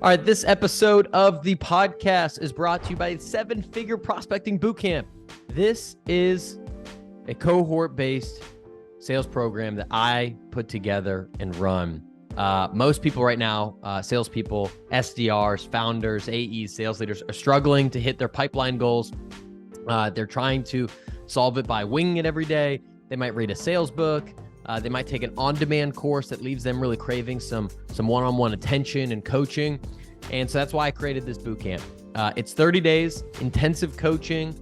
All right, this episode of the podcast is brought to you by 7-Figure Prospecting Bootcamp. This is a cohort-based sales program that I put together and run. Most people right now, salespeople, SDRs, founders, AEs, sales leaders, are struggling to hit their pipeline goals. They're trying to solve it by winging it every day. They might read a sales book. They might take an on-demand course that leaves them really craving some one-on-one attention and coaching. And so that's why I created this bootcamp. It's 30 days, intensive coaching,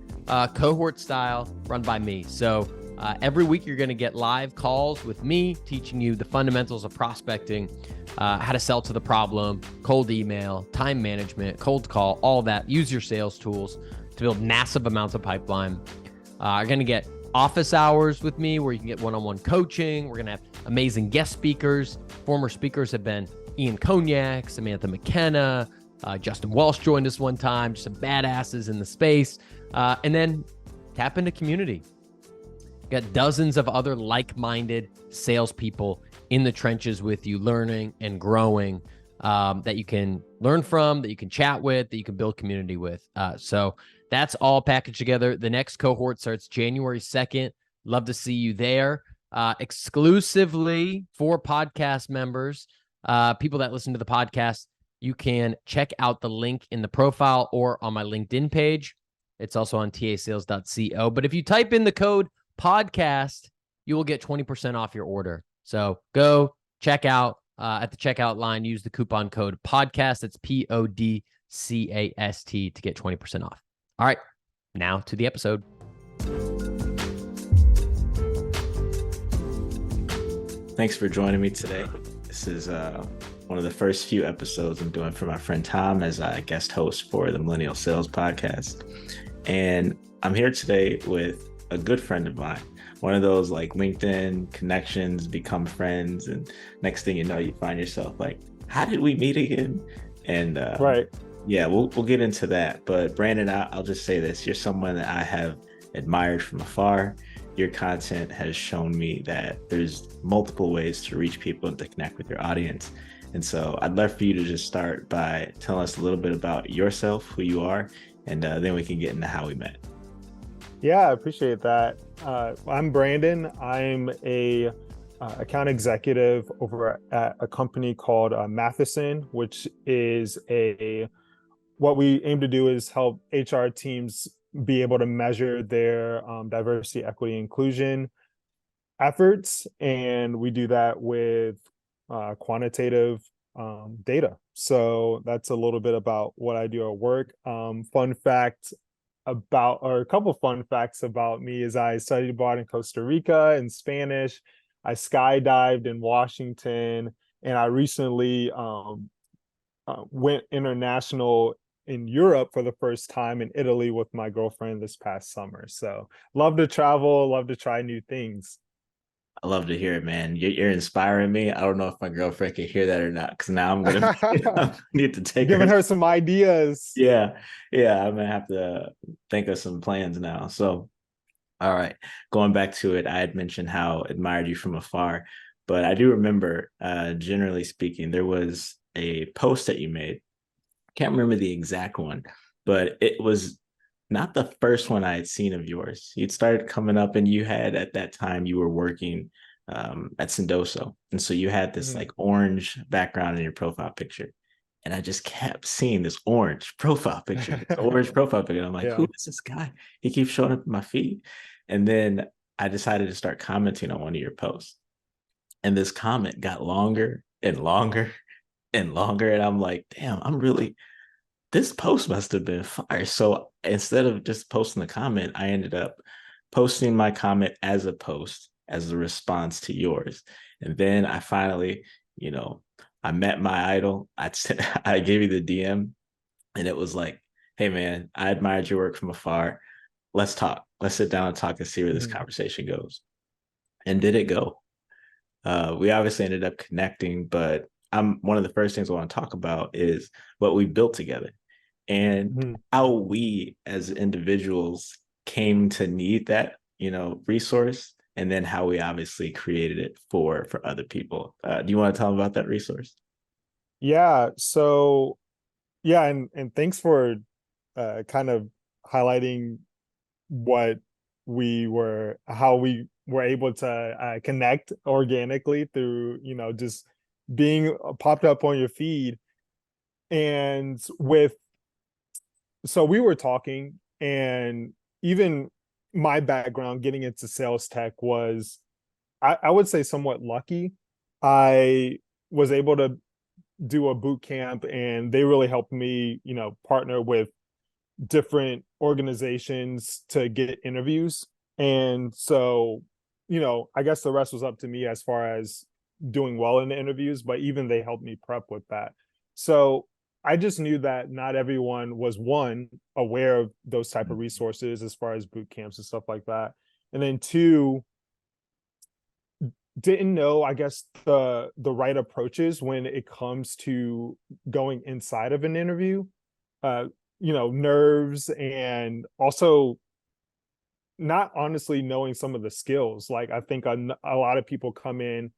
cohort style, run by me. So every week you're going to get live calls with me, teaching you the fundamentals of prospecting, how to sell to the problem, cold email, time management, cold call, all that. Use your sales tools to build massive amounts of pipeline. You're going to get office hours with me where you can get one-on-one coaching. We're going to have amazing guest speakers. Former speakers have been Ian Cognac, Samantha McKenna, Justin Walsh joined us one time, just some badasses in the space. And then tap into community. Got dozens of other like-minded salespeople in the trenches with you, learning and growing, that you can learn from, that you can chat with, that you can build community with. So that's all packaged together. The next cohort starts January 2nd. Love to see you there. Exclusively for podcast members, people that listen to the podcast, you can check out the link in the profile or on my LinkedIn page. It's also on tasales.co. But if you type in the code podcast, you will get 20% off your order. So go check out at the checkout line, use the coupon code podcast. It's PODCAST to get 20% off. All right, now to the episode. Thanks for joining me today. This is one of the first few episodes I'm doing for my friend Tom as a guest host for the Millennial Sales Podcast. And I'm here today with a good friend of mine, one of those like LinkedIn connections, become friends. And next thing you know, you find yourself like, how did we meet again? And right. Yeah, we'll get into that. But Brandon, I'll just say this. You're someone that I have admired from afar. Your content has shown me that there's multiple ways to reach people and to connect with your audience. And so I'd love for you to just start by telling us a little bit about yourself, who you are, and then we can get into how we met. Yeah, I appreciate that. I'm Brandon. I'm a account executive over at a company called Matheson, which is what we aim to do is help HR teams be able to measure their diversity, equity, inclusion efforts. And we do that with quantitative data. So that's a little bit about what I do at work. A couple fun facts about me is I studied abroad in Costa Rica in Spanish. I skydived in Washington, and I recently went international in Europe for the first time in Italy with my girlfriend this past summer. So love to travel, love to try new things. I love to hear it, man. You're inspiring me. I don't know if my girlfriend can hear that or not, because now I'm gonna need to take giving her some ideas. Yeah, I'm gonna have to think of some plans now. So, all right, going back to it, I had mentioned how I admired you from afar, but I do remember, generally speaking, there was a post that you made. Can't remember the exact one, but it was not the first one I had seen of yours. You'd started coming up, and you had at that time you were working at Sendoso, and so you had this like orange background in your profile picture, and I just kept seeing this orange profile picture, And I'm like, yeah. Who is this guy? He keeps showing up in my feed, and then I decided to start commenting on one of your posts, and this comment got longer and longer and longer, and I'm like, damn, this post must have been fire. So instead of just posting the comment, I ended up posting my comment as a post, as a response to yours. And then I finally, I met my idol. I gave you the DM, and it was like, hey man, I admired your work from afar. Let's talk. Let's sit down and talk and see where this conversation goes. And did it go? We obviously ended up connecting, but one of the first things I want to talk about is what we built together and how we as individuals came to need that, resource, and then how we obviously created it for other people. Do you want to tell them about that resource? Yeah. So Yeah, and thanks for kind of highlighting what how we were able to connect organically through, just being popped up on your feed. And so we were talking, and even my background getting into sales tech was, I would say, somewhat lucky. I was able to do a boot camp, and they really helped me, partner with different organizations to get interviews. And so, I guess the rest was up to me as far as doing well in the interviews, but even they helped me prep with that. So I just knew that not everyone was, one, aware of those type of resources as far as boot camps and stuff like that. And then two, didn't know, I guess, the right approaches when it comes to going inside of an interview. Uh, nerves, and also not honestly knowing some of the skills. Like, I think a lot of people come in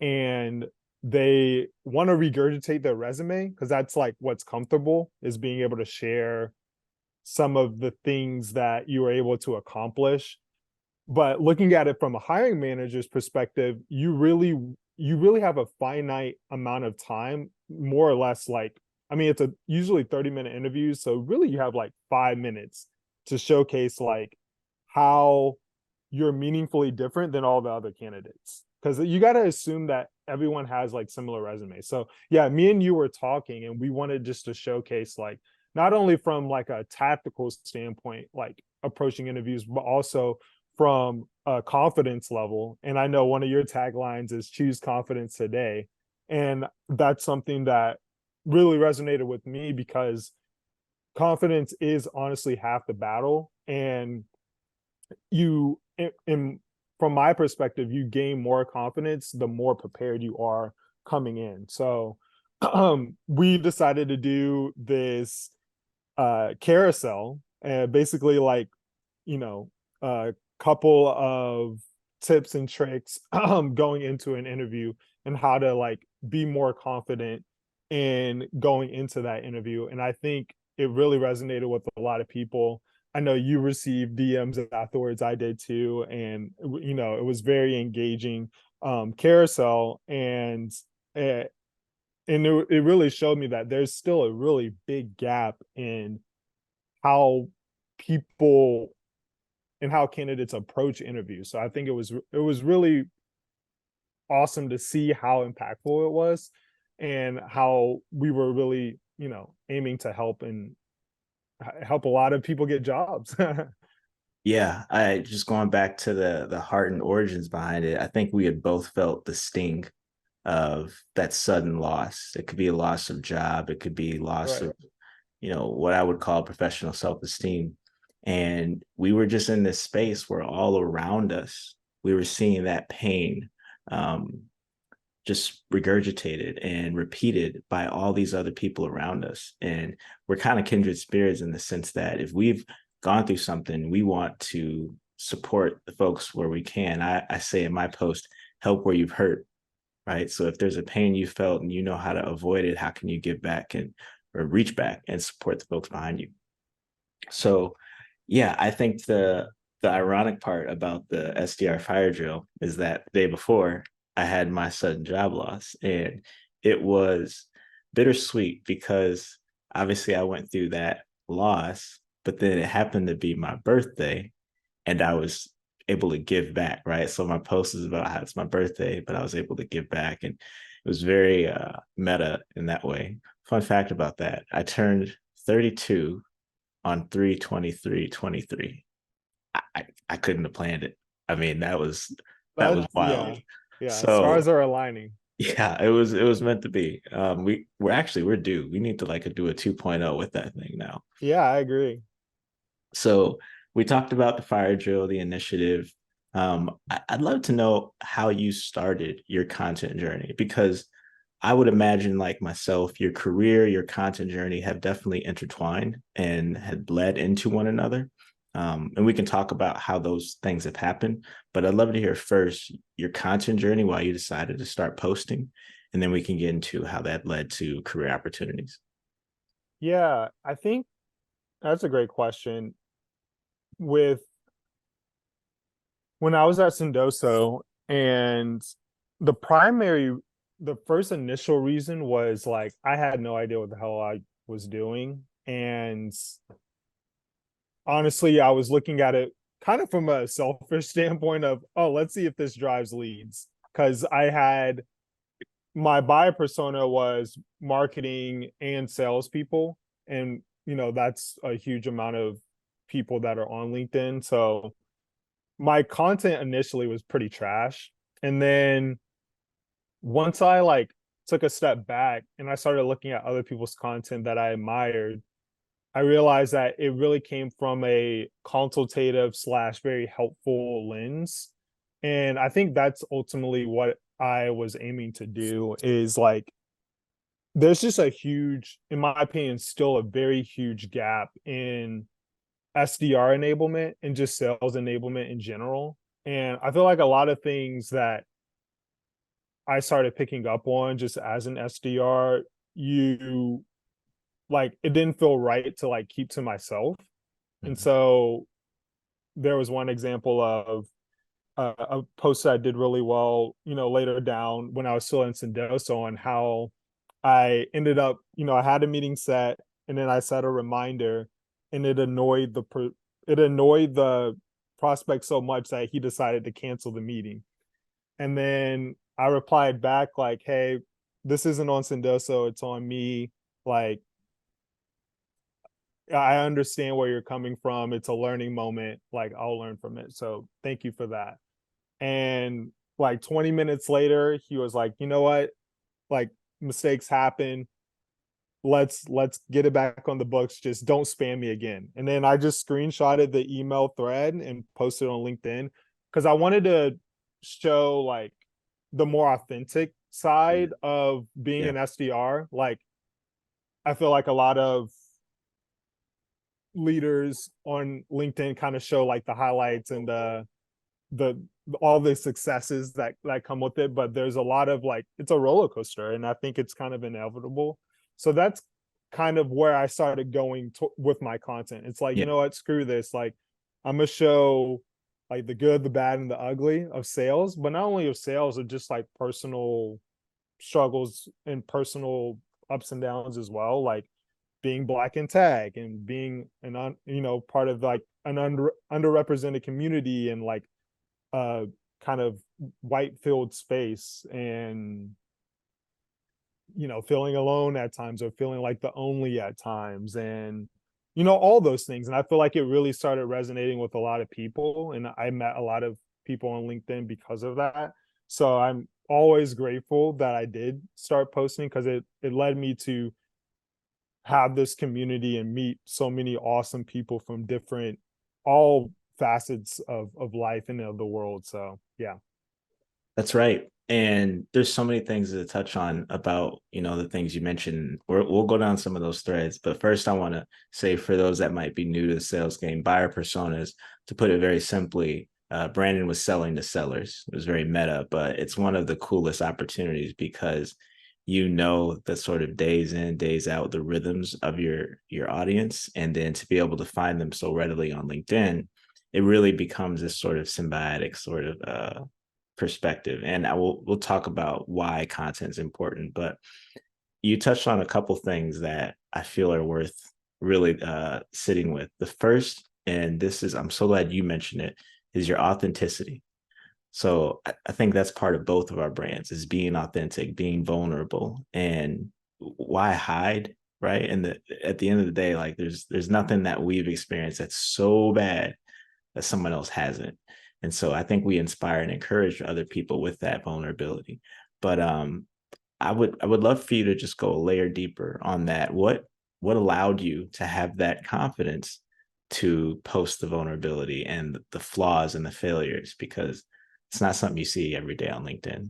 and they want to regurgitate their resume because that's like what's comfortable, is being able to share some of the things that you were able to accomplish. But looking at it from a hiring manager's perspective, you really have a finite amount of time, more or less. Like, I mean, it's a usually 30-minute interview, so really you have like 5 minutes to showcase like how you're meaningfully different than all the other candidates, because you got to assume that everyone has like similar resumes. So yeah, me and you were talking, and we wanted just to showcase, like, not only from like a tactical standpoint, like approaching interviews, but also from a confidence level. And I know one of your taglines is choose confidence today. And that's something that really resonated with me, because confidence is honestly half the battle. And from my perspective, you gain more confidence the more prepared you are coming in. So we decided to do this carousel, and basically, like, a couple of tips and tricks going into an interview, and how to like be more confident in going into that interview. And I think it really resonated with a lot of people. I know you received DMs afterwards. I did too. And, it was very engaging carousel. Uh, and it really showed me that there's still a really big gap in how people and how candidates approach interviews. So I think it was really awesome to see how impactful it was, and how we were really, aiming to help a lot of people get jobs. Yeah, I just going back to the heart and origins behind it. I think we had both felt the sting of that sudden loss. It could be a loss of job. It could be loss Right. of, what I would call professional self-esteem. And we were just in this space where all around us, we were seeing that pain just regurgitated and repeated by all these other people around us. And we're kind of kindred spirits in the sense that if we've gone through something, we want to support the folks where we can. I say in my post, help where you've hurt, right? So if there's a pain you felt and you know how to avoid it, how can you give back or reach back and support the folks behind you? So yeah, I think the ironic part about the SDR fire drill is that the day before I had my sudden job loss, and it was bittersweet because obviously I went through that loss, but then it happened to be my birthday, and I was able to give back, right? So my post is about how it's my birthday, but I was able to give back, and it was very meta in that way. Fun fact about that: I turned 32 on 3/23/23. I couldn't have planned it. I mean, that was wild. Yeah. Yeah. So Stars are aligning. yeah, it was meant to be. We're due. We need to like do a 2.0 with that thing now. Yeah, I agree. So we talked about the fire drill, the initiative. I'd love to know how you started your content journey, because I would imagine, like myself, your career, your content journey have definitely intertwined and had bled into one another. And we can talk about how those things have happened, but I'd love to hear first your content journey, why you decided to start posting, and then we can get into how that led to career opportunities. Yeah, I think that's a great question. With when I was at Sendoso, and the primary the first initial reason was like I had no idea what the hell I was doing. And honestly, I was looking at it kind of from a selfish standpoint of, oh, let's see if this drives leads. Because I had my buyer persona was marketing and salespeople. And, that's a huge amount of people that are on LinkedIn. So my content initially was pretty trash. And then once I like took a step back and I started looking at other people's content that I admired, I realized that it really came from a consultative slash very helpful lens. And I think that's ultimately what I was aiming to do is like, there's just a huge, in my opinion, still a very huge gap in SDR enablement and just sales enablement in general. And I feel like a lot of things that I started picking up on just as an SDR, you like it didn't feel right to like keep to myself. And Mhm. so there was one example of a post that I did really well, later down when I was still in Sendoso on how I ended up, I had a meeting set and then I set a reminder and it annoyed the prospect so much that he decided to cancel the meeting. And then I replied back like, hey, this isn't on Sendoso, it's on me. Like, I understand where you're coming from. It's a learning moment. Like, I'll learn from it. So thank you for that. And like 20 minutes later, he was like, you know what? Like, mistakes happen. Let's get it back on the books. Just don't spam me again. And then I just screenshotted the email thread and posted on LinkedIn because I wanted to show like the more authentic Yeah. side of being Yeah. an SDR. Like, I feel like a lot of leaders on LinkedIn kind of show like the highlights and the all the successes that come with it, but there's a lot of like it's a roller coaster, and I think it's kind of inevitable. So that's kind of where I started going with my content. It's like, Yeah. you know what, screw this. Like, I'm gonna show like the good, the bad, and the ugly of sales, but not only of sales, of just like personal struggles and personal ups and downs as well. Like being black in tech and being part of like an underrepresented community and like uh kind of white filled space, and feeling alone at times or feeling like the only at times, and all those things. And I feel like it really started resonating with a lot of people, and I met a lot of people on LinkedIn because of that. So I'm always grateful that I did start posting, because it led me to have this community and meet so many awesome people from different all facets of life and of the world. So yeah. That's right. And there's so many things to touch on about, the things you mentioned. We'll go down some of those threads. But first, I want to say for those that might be new to the sales game, buyer personas, to put it very simply, Brandon was selling to sellers. It was very meta, but it's one of the coolest opportunities because the sort of days in, days out, the rhythms of your audience, and then to be able to find them so readily on LinkedIn, it really becomes this sort of symbiotic sort of perspective. And we'll talk about why content is important, but you touched on a couple things that I feel are worth really sitting with. The first, and this is, I'm so glad you mentioned it, is your authenticity. So I think that's part of both of our brands, is being authentic, being vulnerable. And why hide, right? And at the end of the day, like there's nothing that we've experienced that's so bad that someone else hasn't. And so I think we inspire and encourage other people with that vulnerability. But I would love for you to just go a layer deeper on that. What allowed you to have that confidence to post the vulnerability and the flaws and the failures? Because it's not something you see every day on LinkedIn.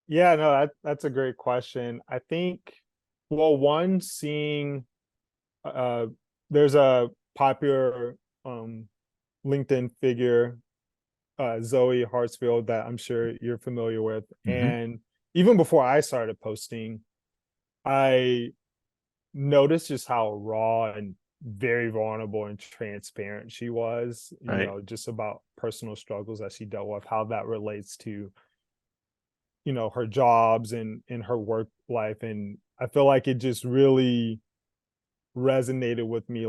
Yeah, no, that's a great question. I think, well, one, seeing uh there's a popular um LinkedIn figure, Zoe Hartsfield, that I'm sure you're familiar with. Mm-hmm. And even before I started posting, I noticed just how raw and very vulnerable and transparent she was, Right. just about personal struggles that she dealt with, how that relates to, her jobs and in her work life. And I feel like it just really resonated with me,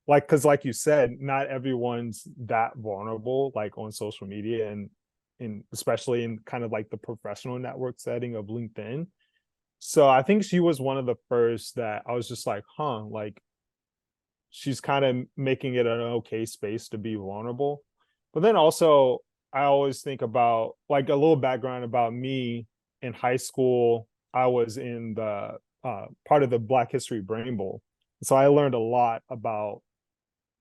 because like you said, not everyone's that vulnerable, like on social media, and especially in kind of like the professional network setting of LinkedIn. So I think she was one of the first that I was just like, huh, like she's kind of making it an okay space to be vulnerable. But then also, I always think about, like, a little background about me. In high school, I was in the part of the Black History Brain Bowl. So I learned a lot about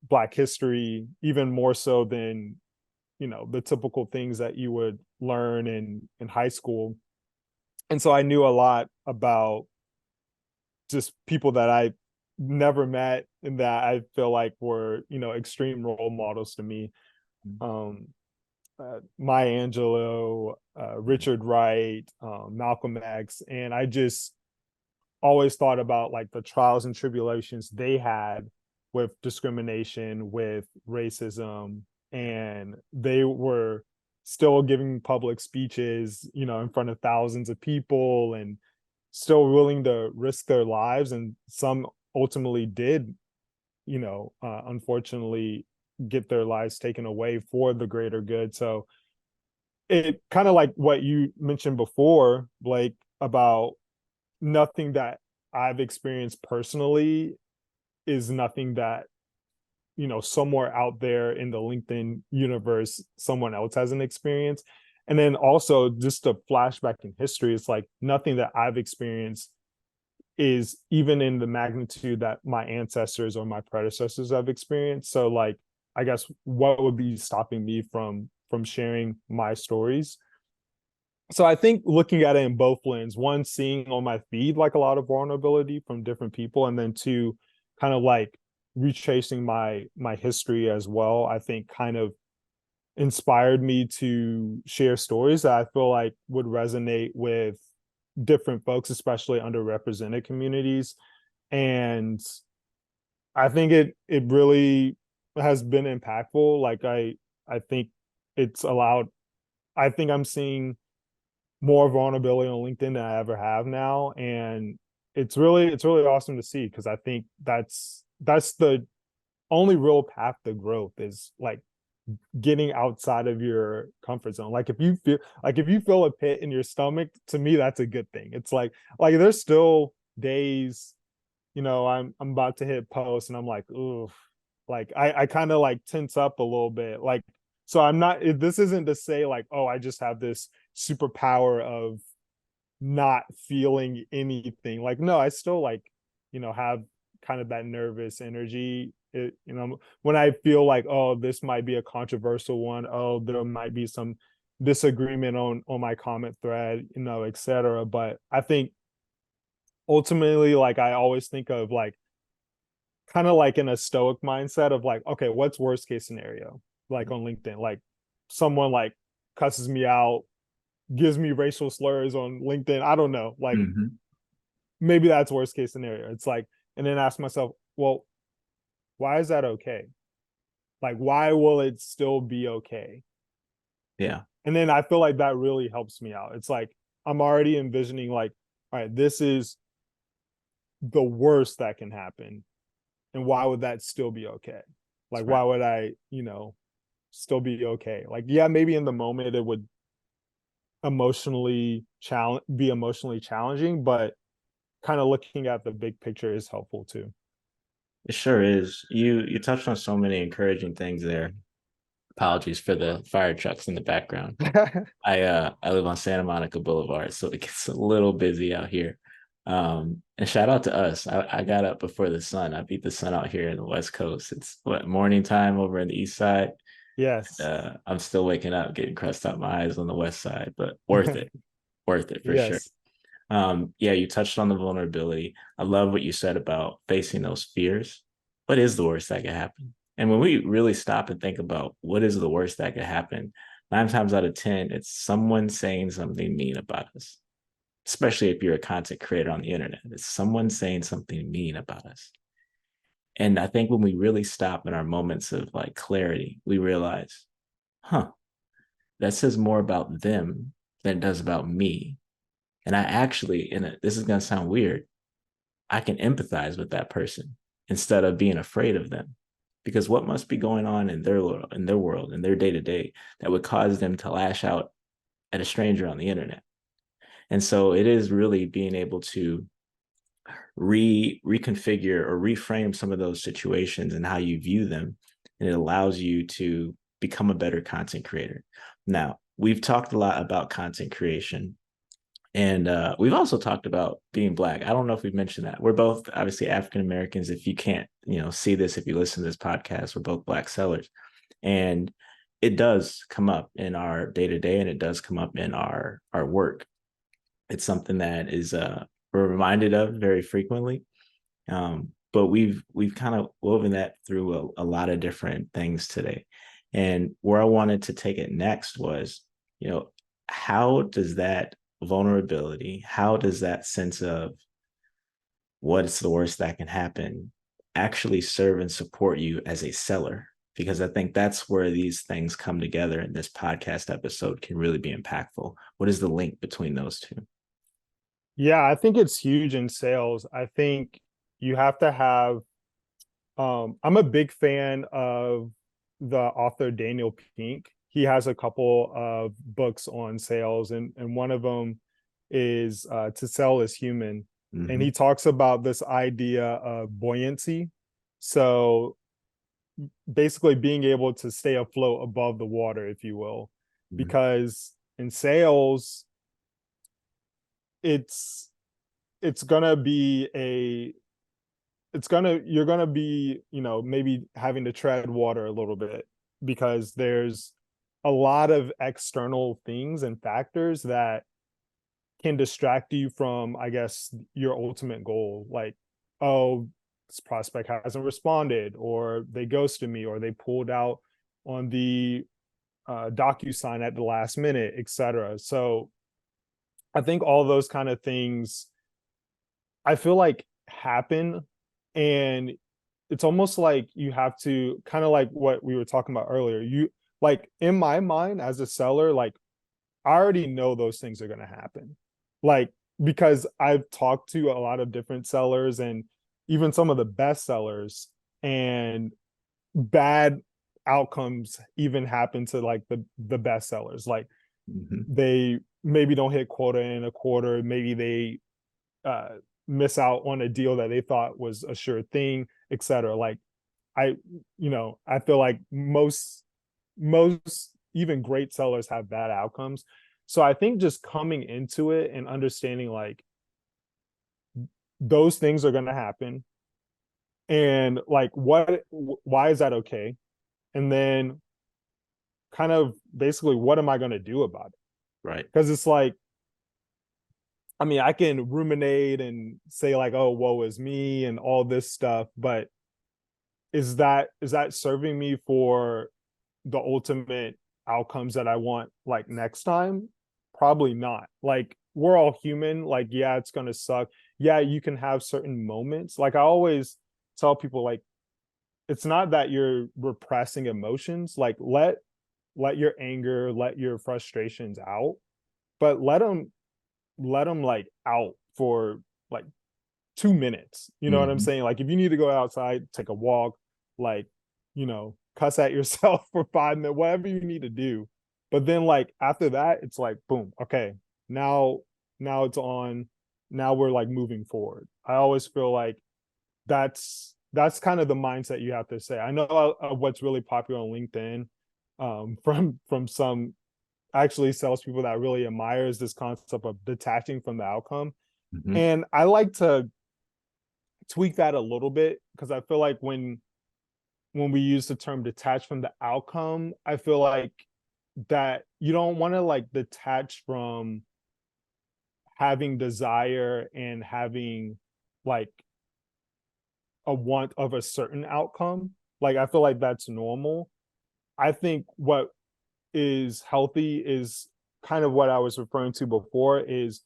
Black history, even more so than, the typical things that you would learn in high school. And so I knew a lot about just people that I never met and that I feel like were, extreme role models to me. Um, Maya Angelou, Richard Wright, Malcolm X, and I just always thought about like the trials and tribulations they had with discrimination, with racism, and they were still giving public speeches, in front of thousands of people, and still willing to risk their lives. And some ultimately did, unfortunately, get their lives taken away for the greater good. So it kind of like what you mentioned before, like about nothing that I've experienced personally is nothing that, somewhere out there in the LinkedIn universe, someone else has an experience. And then also just a flashback in history, it's like nothing that I've experienced is even in the magnitude that my ancestors or my predecessors have experienced. So like, I guess what would be stopping me from sharing my stories? So I think looking at it in both lens, one, seeing on my feed like a lot of vulnerability from different people, and then two, kind of like retracing my history as well, I think kind of inspired me to share stories that I feel like would resonate with different folks, especially underrepresented communities. And I think it really has been impactful. Like I think it's allowed, I think I'm seeing more vulnerability on LinkedIn than I ever have now. And it's really awesome to see, because I think that's the only real path to growth, is like getting outside of your comfort zone. Like if you feel a pit in your stomach, to me that's a good thing. It's like there's still days, I'm about to hit post and I'm like, ooh, like I kind of like tense up a little bit. Like, so I'm not, this isn't to say like, oh, I just have this superpower of not feeling anything. Like, no, I still like, have kind of that nervous energy. When I feel like, oh, this might be a controversial one, oh, there might be some disagreement on my comment thread, etc. But I think ultimately, like, I always think of like kind of like in a stoic mindset of like, okay, what's worst case scenario? Like on LinkedIn, like someone like cusses me out, gives me racial slurs on LinkedIn. I don't know. Like Mm-hmm. maybe that's worst case scenario. It's like, and then ask myself, well, why is that okay? Like, why will it still be okay? Yeah. And then I feel like that really helps me out. It's like I'm already envisioning like, all right, this is the worst that can happen. And why would that still be okay? Like, That's right. why would I, still be okay? Like, yeah, maybe in the moment it would be emotionally challenging, but kind of looking at the big picture is helpful too. It sure is. You touched on so many encouraging things there. Apologies for the fire trucks in the background. I live on Santa Monica Boulevard, so it gets a little busy out here. And shout out to us. I got up before the sun. I beat the sun out here in the West Coast. It's what, morning time over in the East Side. Yes. I'm still waking up, getting crust out my eyes on the West Side, but worth it for sure. Yes. Yeah, you touched on the vulnerability. I love what you said about facing those fears. What is the worst that could happen? And when we really stop and think about what is the worst that could happen, 9 times out of 10, it's someone saying something mean about us. especially if you're a content creator on the internet. It's someone saying something mean about us. And I think when we really stop in our moments of like clarity, we realize, huh, that says more about them than it does about me. And I actually, this is going to sound weird, I can empathize with that person instead of being afraid of them. Because what must be going on in their world, in their day to day, that would cause them to lash out at a stranger on the internet? And so it is really being able to reconfigure or reframe some of those situations and how you view them, and it allows you to become a better content creator. Now, we've talked a lot about content creation, and we've also talked about being Black. I don't know if we've mentioned that. We're both obviously African Americans. If you can't, see this, if you listen to this podcast, we're both Black sellers. And it does come up in our day to day, and it does come up in our work. It's something that is we're reminded of very frequently. But we've kind of woven that through a lot of different things today. And where I wanted to take it next was, how does that vulnerability, how does that sense of what's the worst that can happen actually serve and support you as a seller? Because I think that's where these things come together, and this podcast episode can really be impactful. What is the link between those two? Yeah, I think it's huge in sales. I think you have to have, I'm a big fan of the author Daniel Pink. He has a couple of books on sales, and one of them is To Sell is Human. Mm-hmm. And he talks about this idea of buoyancy. So basically being able to stay afloat above the water, if you will, Mm-hmm. because in sales, you're gonna be, maybe having to tread water a little bit, because there's a lot of external things and factors that can distract you from, I guess, your ultimate goal. Like, oh, this prospect hasn't responded, or they ghosted me, or they pulled out on the DocuSign at the last minute, etc. So I think all those kind of things, I feel like, happen, and it's almost like you have to, kind of like what we were talking about earlier. You, like, in my mind as a seller, like, I already know those things are going to happen. Like, because I've talked to a lot of different sellers, and even some of the best sellers, and bad outcomes even happen to like the best sellers. Like, Mm-hmm. they maybe don't hit quota in a quarter, maybe they miss out on a deal that they thought was a sure thing, etc. Like, I I feel like most even great sellers have bad outcomes. So I think just coming into it and understanding, like, those things are going to happen, and like, why is that okay? And then kind of basically, what am I going to do about it? Right. Because it's like, I mean, I can ruminate and say like, oh, woe is me and all this stuff, but is that serving me for the ultimate outcomes that I want, like, next time? Probably not. Like, we're all human. Like, yeah, it's gonna suck. Yeah, you can have certain moments. Like, I always tell people, like, it's not that you're repressing emotions. Like, let your anger, let your frustrations out, but let them like out for like 2 minutes. You know what I'm Mm-hmm. saying? Like, if you need to go outside, take a walk, like, cuss at yourself for 5 minutes, whatever you need to do. But then, like, after that, it's like, boom, okay, now it's on. Now we're like moving forward. I always feel like that's kind of the mindset you have to say. I know what's really popular on LinkedIn, from some actually salespeople that I really admire, is this concept of detaching from the outcome. Mm-hmm. And I like to tweak that a little bit, because I feel like when we use the term detach from the outcome, I feel like that you don't want to like detach from having desire and having like a want of a certain outcome. Like, I feel like that's normal. I think what is healthy is kind of what I was referring to before, is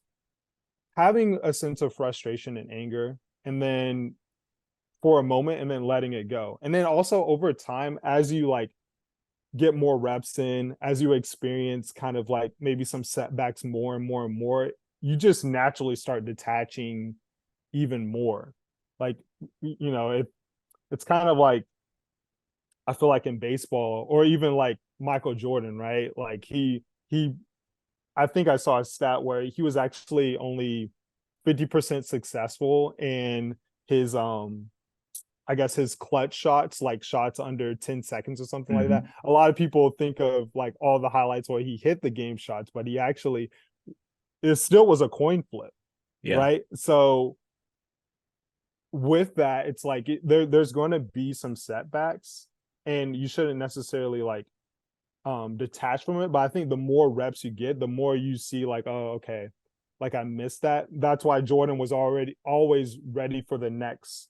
having a sense of frustration and anger, and then for a moment, and then letting it go. And then also over time, as you like get more reps in, as you experience kind of like maybe some setbacks more and more and more, you just naturally start detaching even more. Like, it's kind of like, I feel like in baseball, or even like Michael Jordan, right? Like I think I saw a stat where he was actually only 50% successful in his I guess his clutch shots, like shots under 10 seconds or something like that. A lot of people think of like all the highlights where he hit the game shots, but he actually, it still was a coin flip. Yeah. Right. So with that, it's like there's going to be some setbacks, and you shouldn't necessarily like detach from it. But I think the more reps you get, the more you see like, oh, okay, like I missed that. That's why Jordan was always ready for the next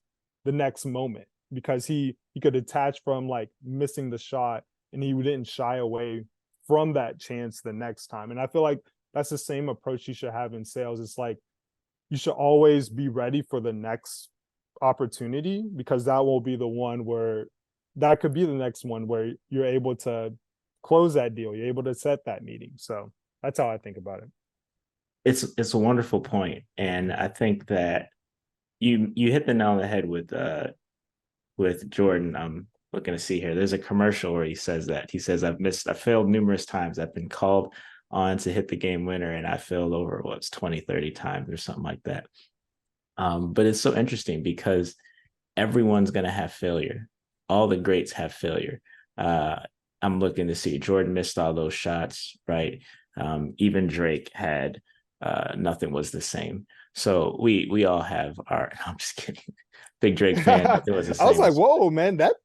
moment, because he could detach from like missing the shot, and he didn't shy away from that chance the next time. And I feel like that's the same approach you should have in sales. It's like you should always be ready for the next opportunity, because that will be the one where that could be the next one where you're able to close that deal, you're able to set that meeting. So that's how I think about it. It's a wonderful point, and I think that you hit the nail on the head with Jordan. I'm looking to see here. There's a commercial where he says, I failed numerous times. I've been called on to hit the game winner, and I failed over 20, 30 times or something like that. But it's so interesting because everyone's going to have failure. All the greats have failure. I'm looking to see Jordan missed all those shots, right? Even Drake had nothing was the same. So we all have our. I'm just kidding. Big Drake fan. Nothing was the same. I was like, whoa, man, that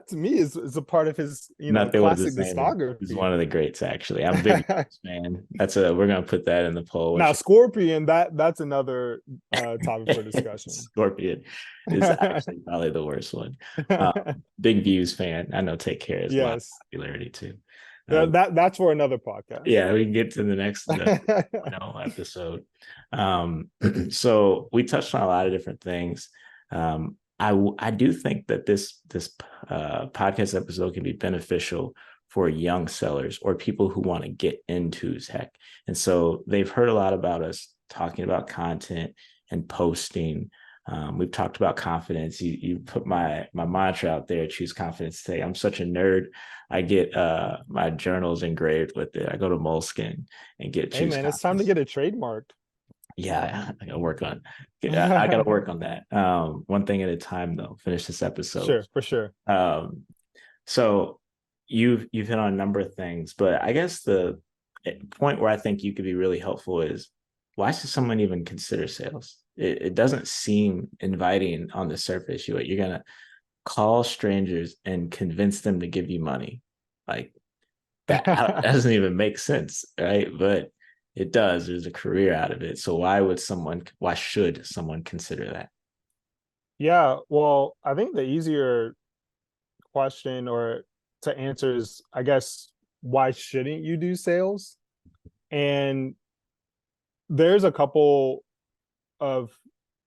to me is a part of his nothing classic was the same. discography. He's one of the greats, actually. I'm a big fan. We're gonna put that in the poll. Now Scorpion, that's another topic for discussion. Scorpion is actually probably the worst one. Big Views fan. I know Take Care is a lot of popularity too. That's for another podcast. Yeah, we can get to the next episode. So we touched on a lot of different things. I do think that this podcast episode can be beneficial for young sellers or people who want to get into tech. And so they've heard a lot about us talking about content and posting. We've talked about confidence. You put my mantra out there, choose confidence today. I'm such a nerd. I get my journals engraved with it. I go to Moleskine and get Hey man, it's time to get it trademarked. Yeah, I gotta work on that. One thing at a time though. Finish this episode. Sure, for sure. So you've hit on a number of things, but I guess the point where I think you could be really helpful is, why should someone even consider sales? It doesn't seem inviting on the surface. You're gonna call strangers and convince them to give you money. Like that doesn't even make sense, right? But it does. There's a career out of it. So why should someone consider that? Yeah, well, I think the easier question or to answer is, I guess, why shouldn't you do sales? And there's a couple of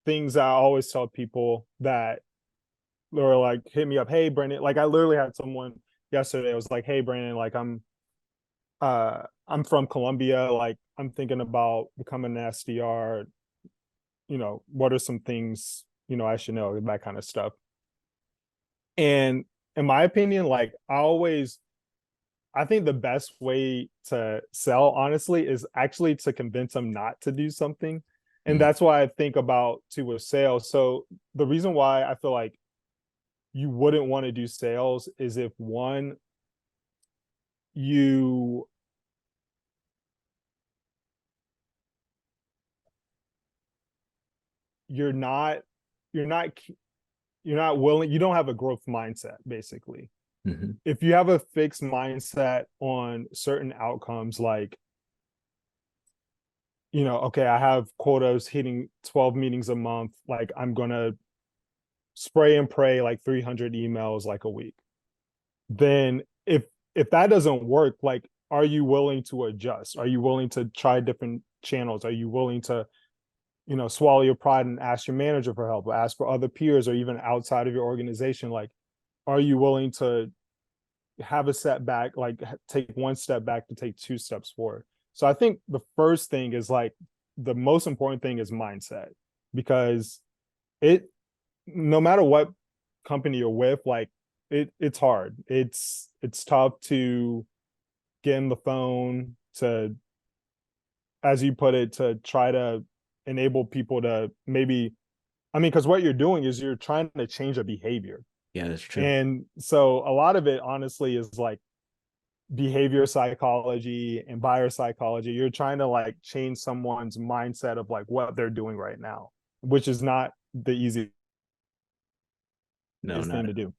things I always tell people that are like, hit me up, hey Brandon. Like I literally had someone yesterday, I was like, hey Brandon, like I'm from Colombia, like I'm thinking about becoming an SDR, what are some things I should know, that kind of stuff. And in my opinion, like I think the best way to sell, honestly, is actually to convince them not to do something. And that's why I think about too with sales. So the reason why I feel like you wouldn't want to do sales is if, one, you're not willing, you don't have a growth mindset, basically. If you have a fixed mindset on certain outcomes, like, okay, I have quotas hitting 12 meetings a month, like I'm gonna spray and pray like 300 emails like a week, then if that doesn't work, like, are you willing to adjust? Are you willing to try different channels? Are you willing to swallow your pride and ask your manager for help, or ask for other peers or even outside of your organization. Like, are you willing to have a setback, like take one step back to take two steps forward? So I think the first thing is like, the most important thing is mindset, because no matter what company you're with, like it's hard. It's tough to get in the phone to, as you put it, to try to enable people to maybe, because what you're doing is you're trying to change a behavior. Yeah, that's true. And so a lot of it honestly is like behavior psychology and buyer psychology. You're trying to like change someone's mindset of like what they're doing right now, which is not the easiest thing to do,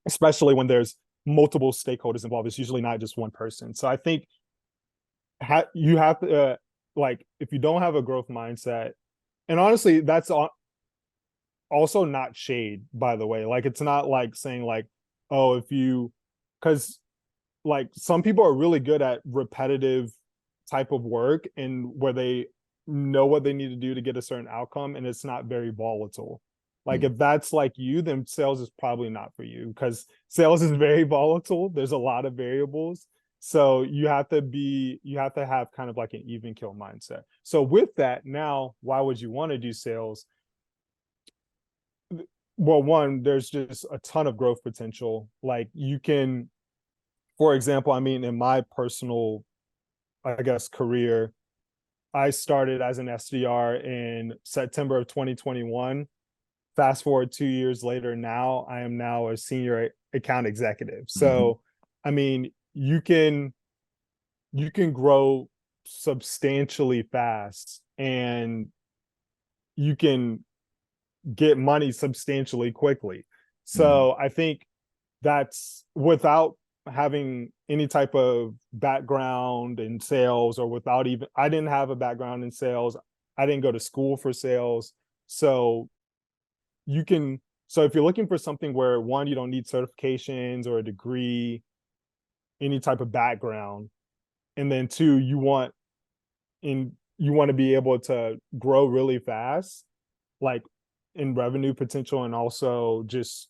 especially when there's multiple stakeholders involved. It's usually not just one person. So I think you have to, like, if you don't have a growth mindset, and honestly, that's also not shade, by the way. Like, it's not like saying like, oh, because like some people are really good at repetitive type of work and where they know what they need to do to get a certain outcome, and it's not very volatile. Like, if that's like you, then sales is probably not for you, because sales is very volatile. There's a lot of variables. So you have to have kind of like an even kill mindset. So with that, now, why would you want to do sales? Well, one, there's just a ton of growth potential. Like, you can, for example, in my personal, I guess, career, I started as an SDR in September of 2021. Fast forward 2 years later, now I am now a senior account executive. So, you can grow substantially fast, and you can get money substantially quickly. So I think that's without having any type of background in sales, or without even, I didn't have a background in sales. I didn't go to school for sales. So if you're looking for something where, one, you don't need certifications or a degree, any type of background, and then two, you want to be able to grow really fast, like in revenue potential and also just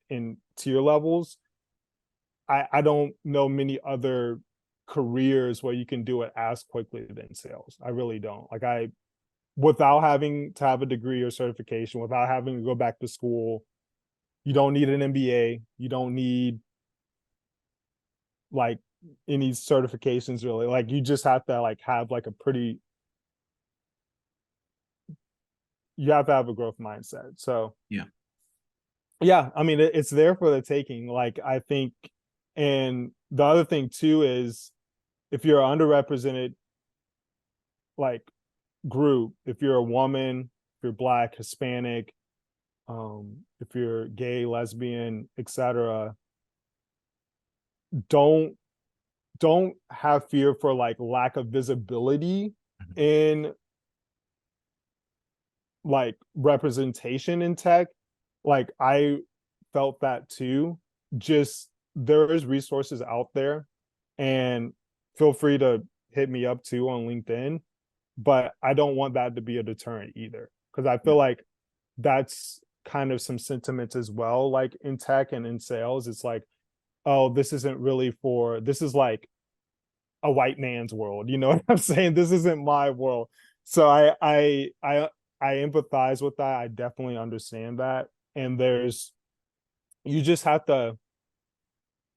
in tier levels, I don't know many other careers where you can do it as quickly than sales. I really don't. Like, without having to have a degree or certification, without having to go back to school, you don't need an MBA. You don't need like any certifications, really. Like, you just have to like have like you have to have a growth mindset. So yeah, it's there for the taking. Like, I think, and the other thing too is, if you're underrepresented like group, if you're a woman, if you're Black, Hispanic, if you're gay, lesbian, etc., don't have fear for like lack of visibility in like representation in tech. Like, I felt that too. Just, there is resources out there, and feel free to hit me up too on LinkedIn, but I don't want that to be a deterrent either, because I feel like that's kind of some sentiments as well, like in tech and in sales. It's like, oh, this is like a white man's world, you know what I'm saying? This isn't my world. So I empathize with that. I definitely understand that. And you just have to,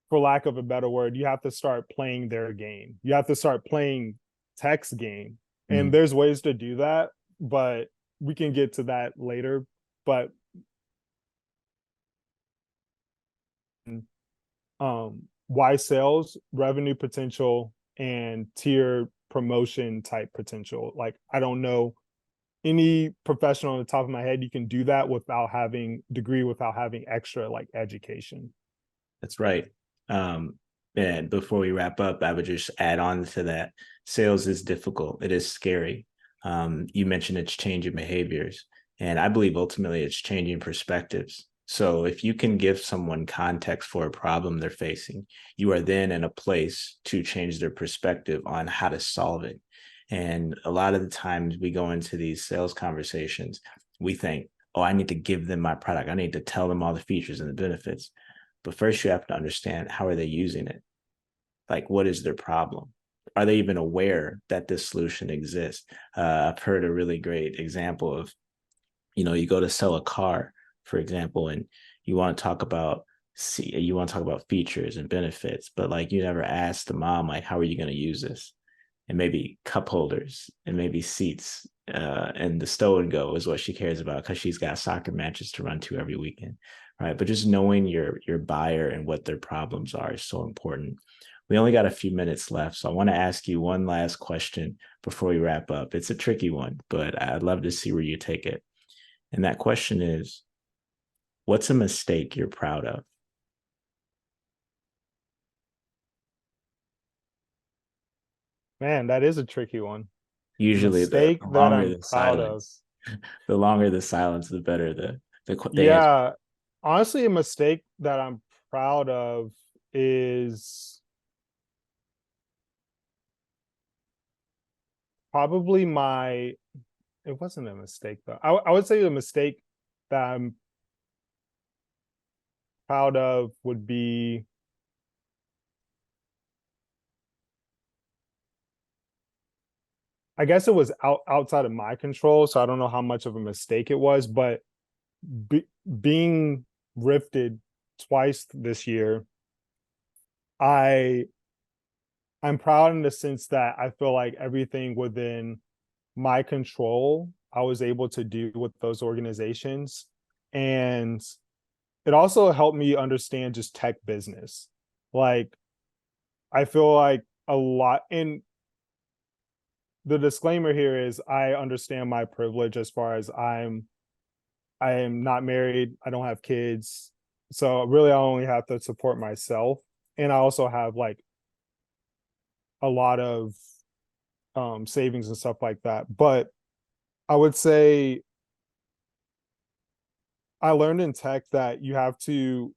for lack of a better word, you have to start playing their game. You have to start playing tech's game. And there's ways to do that, but we can get to that later. But why sales? Revenue potential and tier promotion type potential. Like, I don't know any professional on the top of my head you can do that without having degree, without having extra like education. That's right. And before we wrap up, I would just add on to that. Sales is difficult. It is scary. You mentioned it's changing behaviors, and I believe ultimately it's changing perspectives. So if you can give someone context for a problem they're facing, you are then in a place to change their perspective on how to solve it. And a lot of the times we go into these sales conversations, we think, oh, I need to give them my product. I need to tell them all the features and the benefits. But first you have to understand, how are they using it? Like, what is their problem? Are they even aware that this solution exists? I've heard a really great example of, you go to sell a car, for example, and you want to talk about features and benefits, but like you never ask the mom, like, how are you going to use this? And maybe cup holders and maybe seats, and the stow and go is what she cares about because she's got soccer matches to run to every weekend, right? But just knowing your buyer and what their problems are is so important. We only got a few minutes left, so I want to ask you one last question before we wrap up. It's a tricky one, but I'd love to see where you take it. And that question is, what's a mistake you're proud of? Man, that is a tricky one. Usually Mistake the that longer I'm the proud of. silence, the longer the silence, the better the answer. Yeah, honestly, a mistake that I'm proud of is probably it wasn't a mistake though. I would say the mistake that I'm proud of would be, I guess it was outside of my control, so I don't know how much of a mistake it was, but being rifted twice this year, I I'm proud in the sense that I feel like everything within my control I was able to do with those organizations. And it also helped me understand just tech business. Like, I feel like a lot, and the disclaimer here is I understand my privilege as far as I am not married, I don't have kids. So really I only have to support myself. And I also have like a lot of savings and stuff like that. But I would say I learned in tech that you have to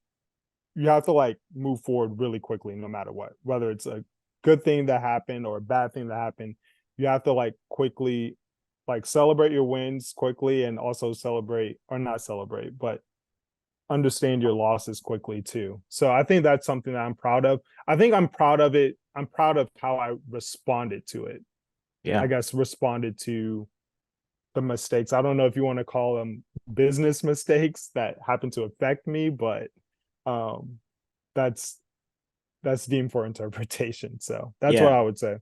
like move forward really quickly no matter what, whether it's a good thing that happened or a bad thing that happened. You have to like quickly like celebrate your wins quickly, and also celebrate, or not celebrate, but understand your losses quickly too. So I think that's something that I'm proud of. I think I'm proud of it. I'm proud of how I responded to it. I Yeah. guess responded to the mistakes. I don't know if you want to call them business mistakes that happen to affect me, but um that's deemed for interpretation. So that's Yeah. what I would say.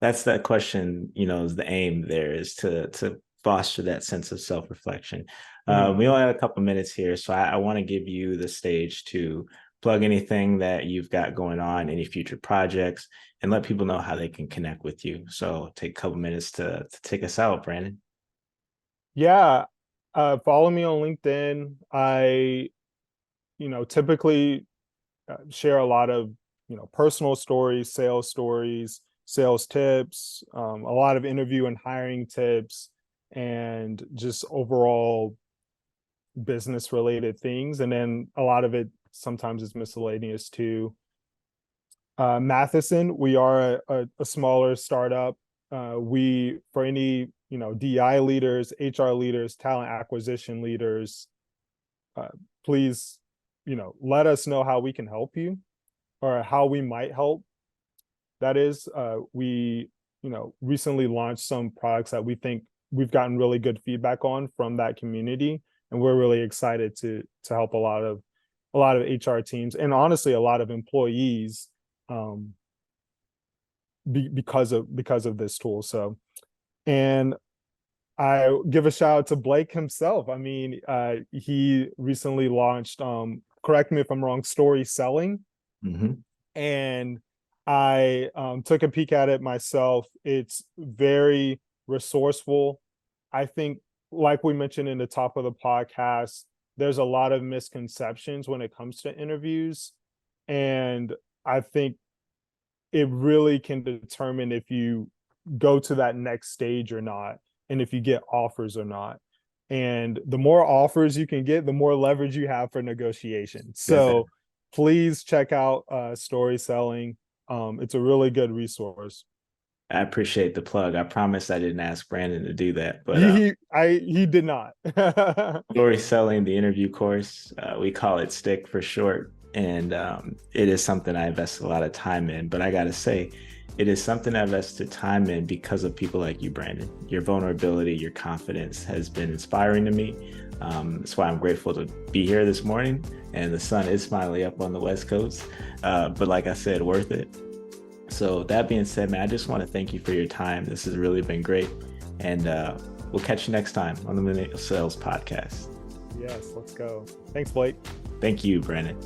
That's that question, is the aim there is to foster that sense of self-reflection. Mhm. We only have a couple minutes here, so I want to give you the stage to plug anything that you've got going on, any future projects, and let people know how they can connect with you. So take a couple minutes to take us out, Brandon. Yeah. Follow me on LinkedIn. I, typically share a lot of, personal stories, sales tips, a lot of interview and hiring tips, and just overall business related things. And then a lot of it sometimes is miscellaneous too. Matheson, we are a smaller startup. We, for any, DI leaders, HR leaders, talent acquisition leaders, uh, please, let us know how we can help you, or how we might help. That is, we, recently launched some products that we think we've gotten really good feedback on from that community, and we're really excited to help a lot of HR teams, and honestly a lot of employees, um, because of this tool. So, and I give a shout out to Blake himself. I mean, he recently launched, correct me if I'm wrong, Story Selling. Mm-hmm. And I took a peek at it myself. It's very resourceful. I think, like we mentioned in the top of the podcast, there's a lot of misconceptions when it comes to interviews. And I think it really can determine if you go to that next stage or not, and if you get offers or not. And the more offers you can get, the more leverage you have for negotiation. That's it. So please check out Story Selling. It's a really good resource. I appreciate the plug. I promise I didn't ask Brandon to do that, but He did not. story selling, the interview course, we call it STICK for short, and it is something I invest a lot of time in. But I gotta say, it is something I invested time in because of people like you, Brandon. Your vulnerability, your confidence has been inspiring to me. That's why I'm grateful to be here this morning, and the sun is finally up on the West Coast. But like I said, worth it. So that being said, man, I just want to thank you for your time. This has really been great. And we'll catch you next time on the Millennial Sales Podcast. Yes, let's go. Thanks, Blake. Thank you, Brandon.